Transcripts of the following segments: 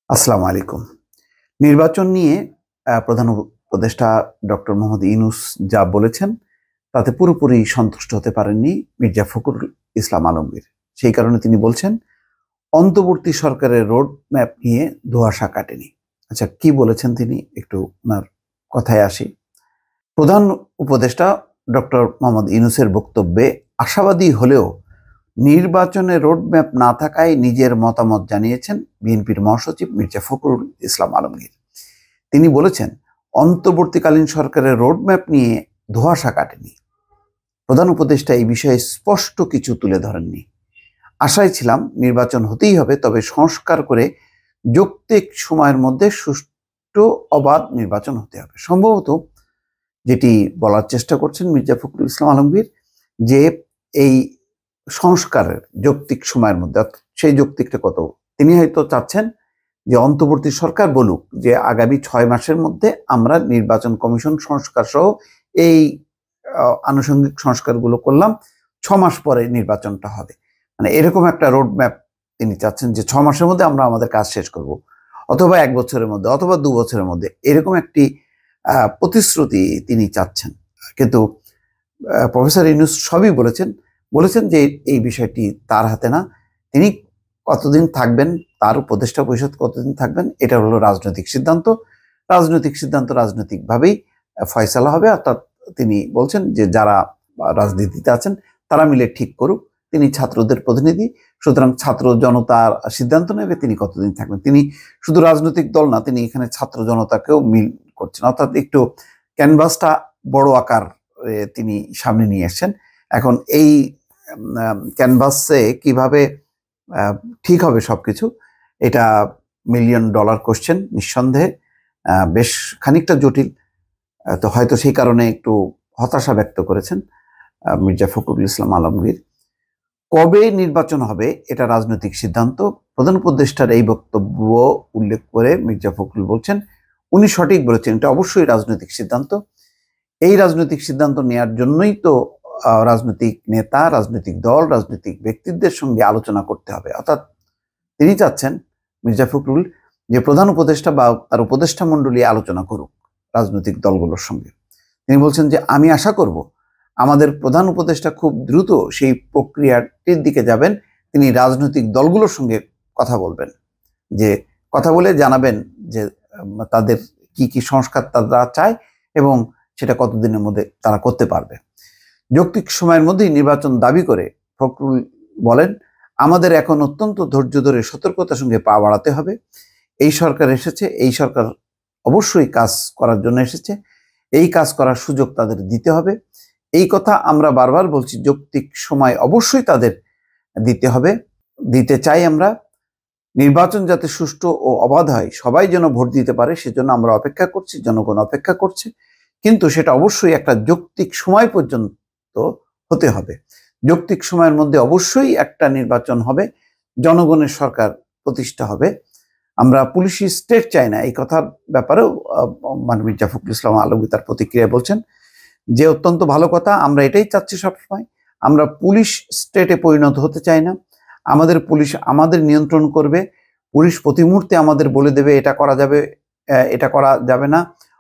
আসসালামু আলাইকুম। নির্বাচন নিয়ে প্রধান উপদেষ্টা ডক্টর মোহাম্মদ ইউনূস যা বলেছেন তাতে পুরোপুরি সন্তুষ্ট হতে পারেননি মির্জা ফখরুল ইসলাম আলমগীর। সেই কারণে তিনি বলছেন অন্তর্বর্তী সরকারের রোড ম্যাপ নিয়ে ধোঁয়াশা কাটেনি। আচ্ছা, কি বলেছেন তিনি, একটু ওনার কথায় আসি। প্রধান উপদেষ্টা ডক্টর মোহাম্মদ ইউনূসের বক্তব্যে আশাবাদী হলেও নির্বাচনে রোডম্যাপ না থাকায় নিজের মতামত জানিয়েছেন বিএনপির মহাসচিব মির্জা ফখরুল ইসলাম আলমগীর। তিনি বলেছেন অন্তর্বর্তীকালীন সরকারের রোডম্যাপ নিয়ে ধোঁয়াশা কাটেনি। প্রধান উপদেষ্টা এই বিষয়ে স্পষ্ট কিছু তুলে ধরেননি। আশায় ছিলাম নির্বাচন হতেই হবে, তবে সংস্কার করে যৌক্তিক সময়ের মধ্যে সুষ্ঠু অবাধ নির্বাচন হতে হবে। সম্ভবত যেটি বলার চেষ্টা করছেন মির্জা ফখরুল ইসলাম আলমগীর, যে এই সংস্কারের যৌক্তিক সময়ের মধ্যে, সেই যৌক্তিকটা কত, তিনি হয়তো চাচ্ছেন যে অন্তর্বর্তী সরকার বলুক যে আগামী 6 মাসের মধ্যে আমরা নির্বাচন কমিশন সংস্কার সহ এই আনুষঙ্গিক সংস্কারগুলো করলাম, 6 মাস পরে নির্বাচনটা হবে। মানে এরকম একটা রোড ম্যাপ তিনি চাচ্ছেন যে 6 মাসের মধ্যে আমরা আমাদের কাজ শেষ করব, অথবা 1 বছরের মধ্যে, অথবা 2 বছরের মধ্যে, এরকম একটি প্রতিশ্রুতি তিনি চাচ্ছেন। কিন্তু প্রফেসর ইউনূস সবই বলেছেন যে এই বিষয়টি তার হাতে না। তিনি কতদিন থাকবেন, তার উপদেষ্টা পরিষদ কতদিন থাকবেন, এটা হলো রাজনৈতিক সিদ্ধান্ত। রাজনৈতিকভাবেই ফয়সালা হবে। অর্থাৎ তিনি বলছেন যে যারা রাজনীতিতে আছেন তারা মিলে ঠিক করুক। তিনি ছাত্রদের প্রতিনিধি, সুতরাং ছাত্র জনতার সিদ্ধান্ত নেবে তিনি কতদিন থাকবেন। তিনি শুধু রাজনৈতিক দল না, তিনি এখানে ছাত্র জনতাকেও মিল করছেন। অর্থাৎ একটু ক্যানভাসটা বড় আকার তিনি সামনে নিয়ে এসেছেন। এখন এই ক্যানভাসে কিভাবে ঠিক হবে সবকিছু, এটা $1,000,000 কোশ্চেন, নিঃসন্দেহে বেশ খানিকটা জটিল। তো হয়তো সেই কারণে একটু হতাশা ব্যক্ত করেছেন মির্জা ফখরুল ইসলাম আলমগীর। কবে নির্বাচন হবে এটা রাজনৈতিক সিদ্ধান্ত। প্রধান উপদেষ্টার এই বক্তব্য উল্লেখ করে মির্জা ফখরুল বলছেন, উনি সঠিক বলেছেন, এটা অবশ্যই রাজনৈতিক সিদ্ধান্ত। এই রাজনৈতিক সিদ্ধান্ত নেওয়ার জন্যই তো রাজনৈতিক নেতা, রাজনৈতিক দল, রাজনৈতিক ব্যক্তিত্বের সঙ্গে আলোচনা করতে হবে। অর্থাৎ তিনি চাচ্ছেন মির্জা ফখরুল যে প্রধান উপদেষ্টা বা তার উপদেষ্টা মণ্ডলী আলোচনা করুক রাজনৈতিক দলগুলোর সঙ্গে। তিনি বলছেন যে আমি আশা করব আমাদের প্রধান উপদেষ্টা খুব দ্রুত সেই প্রক্রিয়াটির দিকে যাবেন। তিনি রাজনৈতিক দলগুলোর সঙ্গে কথা বলবেন, যে কথা বলে জানাবেন যে তাদের কি কি সংস্কার তারা চায় এবং সেটা কতদিনের মধ্যে তারা করতে পারবে। যৌক্তিক সময়ের মধ্যেই নির্বাচন দাবি করে ফখরুল বলেন, আমাদের এখন অত্যন্ত ধৈর্য ধরে সতর্কতার সঙ্গে পা বাড়াতে হবে। এই সরকার এসেছে, এই সরকার অবশ্যই কাজ করার জন্য এসেছে, এই কাজ করার সুযোগ তাদের দিতে হবে। এই কথা আমরা বারবার বলছি, যৌক্তিক সময় অবশ্যই তাদের দিতে হবে, দিতে চাই আমরা। নির্বাচন যাতে সুষ্ঠু ও অবাধ হয়, সবাই যেন ভোট দিতে পারে, সেজন্য আমরা অপেক্ষা করছি, জনগণ অপেক্ষা করছে। কিন্তু সেটা অবশ্যই একটা যৌক্তিক সময় পর্যন্ত হতে হবে। যৌক্তিক সময়ের মধ্যে অবশ্যই একটা নির্বাচন হবে, জনগণের সরকার প্রতিষ্ঠা হবে। আমরা পুলিশি স্টেট চাই না, এই কথার ব্যাপারেও মির্জা ফখরুল ইসলাম আলমগীর তার প্রতিক্রিয়ায় বলছেন যে অত্যন্ত ভালো কথা, আমরা এটাই চাচ্ছি সবসময়। আমরা পুলিশ স্টেটে পরিণত হতে চাই না। আমাদের পুলিশ আমাদের নিয়ন্ত্রণ করবে, পুলিশ প্রতি মুহূর্তে আমাদের বলে দেবে এটা করা যাবে, এটা করা যাবে না,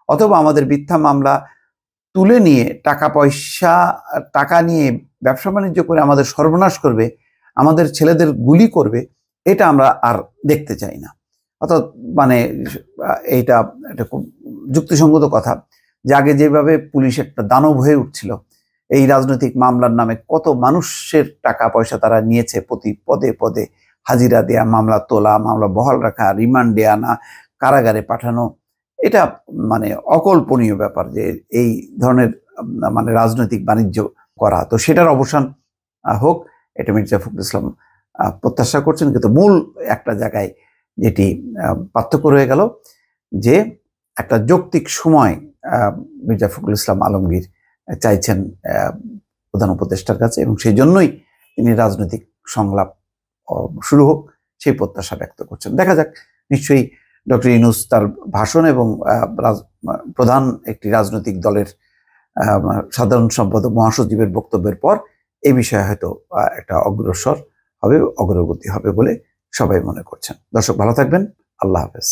অথবা আমাদের মিথ্যা মামলা তুলে নিয়ে টাকা নিয়ে ব্যবসা বাণিজ্য করে আমাদের সর্বনাশ করবে, আমাদের ছেলেদের গুলি করবে। এটা আমরা আর দেখতে চাই না। অর্থাৎ এটা খুব যুক্তিসঙ্গত কথা যে আগে যেভাবে পুলিশ একটা দানব হয়ে উঠছিল, এই রাজনৈতিক মামলার নামে কত মানুষের টাকা পয়সা তারা নিয়েছে, প্রতি পদে পদে হাজিরা দেয়া, মামলা তোলা, মামলা বহাল রাখা, রিমান্ডে আনা, কারাগারে পাঠানো, এটা অকল্পনীয় ব্যাপার যে এই ধরনের রাজনৈতিক বাণিজ্য করা। তো সেটার অবসান হোক, এটা মির্জা ফখরুল ইসলাম প্রত্যাশা করছেন। কিন্তু মূল একটা জায়গায় যেটি পার্থক্য রয়ে গেল, যে একটা যৌক্তিক সময় মির্জা ফখরুল ইসলাম আলমগীর চাইছেন প্রধান উপদেষ্টার কাছে, এবং সেই জন্যই তিনি রাজনৈতিক সংলাপ শুরু হোক সেই প্রত্যাশা ব্যক্ত করছেন। দেখা যাক, নিশ্চয়ই ডক্টর ইউনূস তার ভাষণ এবং প্রধান একটি রাজনৈতিক দলের সাধারণ সম্পাদক মহাসচিবের বক্তব্যের পর এই বিষয়ে হয়তো একটা অগ্রগতি হবে বলে সবাই মনে করছেন। দর্শক, ভালো থাকবেন। আল্লাহ হাফেজ।